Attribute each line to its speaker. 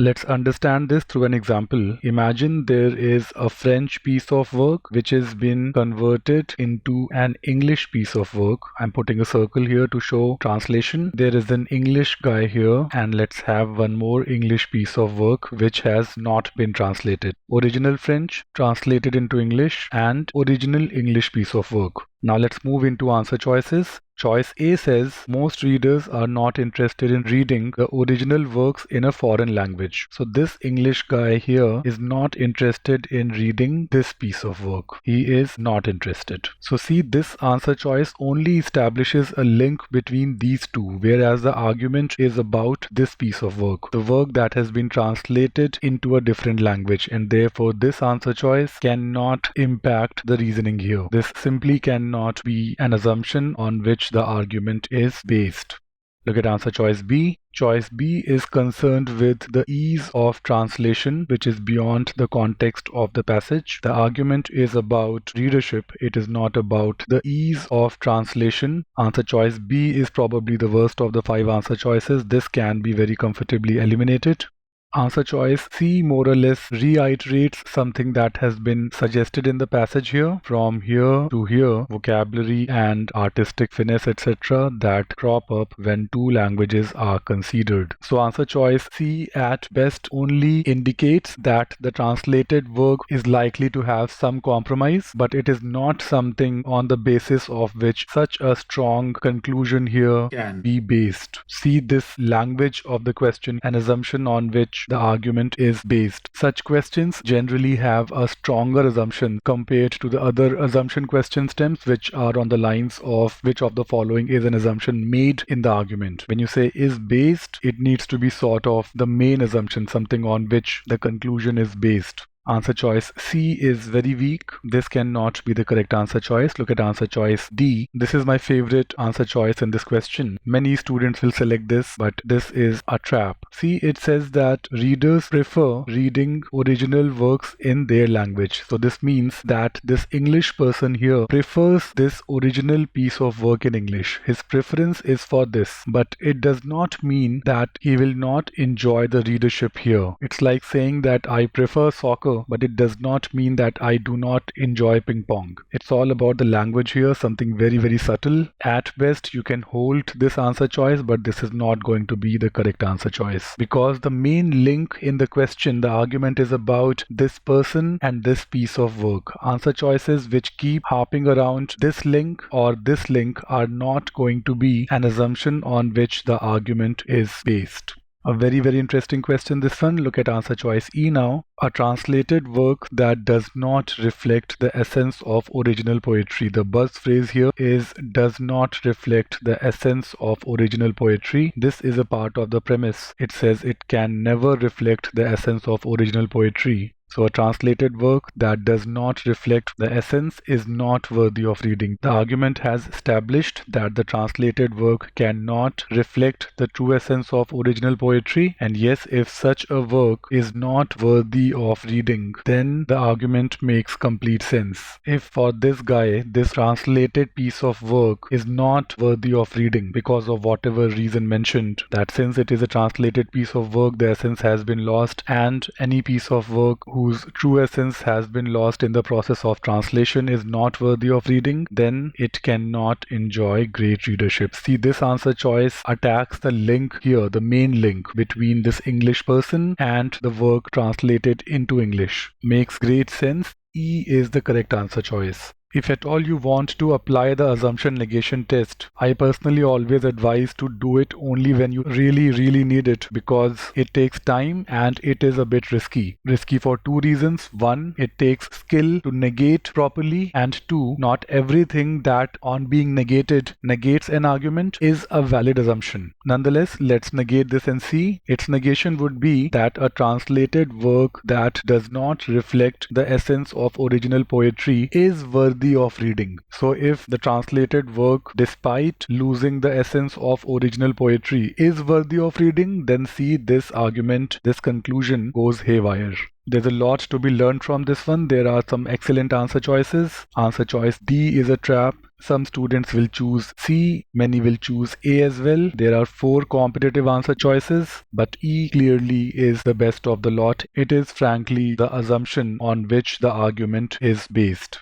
Speaker 1: Let's understand this through an example. Imagine there is a French piece of work which has been converted into an English piece of work. I'm putting a circle here to show translation. There is an English guy here, and let's have one more English piece of work which has not been translated. Original French translated into English and original English piece of work. Now let's move into answer choices. Choice A says most readers are not interested in reading the original works in a foreign language. So this English guy here is not interested in reading this piece of work. He is not interested. So see, this answer choice only establishes a link between these two, whereas the argument is about this piece of work, the work that has been translated into a different language, and therefore this answer choice cannot impact the reasoning here. This simply cannot be an assumption on which the argument is based. Look at answer choice B. Choice B is concerned with the ease of translation, which is beyond the context of the passage. The argument is about readership. It is not about the ease of translation. Answer choice B is probably the worst of the 5 answer choices. This can be very comfortably eliminated. Answer choice C more or less reiterates something that has been suggested in the passage here. From here to here, vocabulary and artistic finesse, etc., that crop up when two languages are considered. So answer choice C at best only indicates that the translated work is likely to have some compromise, but it is not something on the basis of which such a strong conclusion here can be based. See this language of the question, an assumption on which the argument is based. Such questions generally have a stronger assumption compared to the other assumption question stems, which are on the lines of which of the following is an assumption made in the argument. When you say is based, it needs to be sort of the main assumption, something on which the conclusion is based. Answer choice C is very weak. This cannot be the correct answer choice. Look at answer choice D. This is my favorite answer choice in this question. Many students will select this, but this is a trap. See, it says that readers prefer reading original works in their language. So this means that this English person here prefers this original piece of work in English. His preference is for this, but it does not mean that he will not enjoy the readership here. It's like saying that I prefer soccer, but it does not mean that I do not enjoy ping pong. It's all about the language here, something very, very subtle. At best, you can hold this answer choice, but this is not going to be the correct answer choice. Because the main link in the question, the argument is about this person and this piece of work. Answer choices which keep harping around this link or this link are not going to be an assumption on which the argument is based. A very, very interesting question, this one. Look at answer choice E now. A translated work that does not reflect the essence of original poetry. The buzz phrase here is does not reflect the essence of original poetry. This is a part of the premise. It says it can never reflect the essence of original poetry. So a translated work that does not reflect the essence is not worthy of reading. The argument has established that the translated work cannot reflect the true essence of original poetry, and yes, if such a work is not worthy of reading, then the argument makes complete sense. If for this guy, this translated piece of work is not worthy of reading because of whatever reason mentioned, that since it is a translated piece of work, the essence has been lost, and any piece of work whose true essence has been lost in the process of translation is not worthy of reading, then it cannot enjoy great readership. See, this answer choice attacks the link here, the main link between this English person and the work translated into English. Makes great sense. E is the correct answer choice. If at all you want to apply the assumption negation test, I personally always advise to do it only when you really need it, because it takes time and it is a bit risky. Risky for two reasons. One, it takes skill to negate properly, and two, not everything that on being negated negates an argument is a valid assumption. Nonetheless, let's negate this and see. Its negation would be that a translated work that does not reflect the essence of original poetry is worthy of reading. So if the translated work, despite losing the essence of original poetry, is worthy of reading, then see, this argument, this conclusion goes haywire. There's a lot to be learned from this one. There are some excellent answer choices. Answer choice D is a trap. Some students will choose C, many will choose A as well. There are 4 competitive answer choices, but E clearly is the best of the lot. It is frankly the assumption on which the argument is based.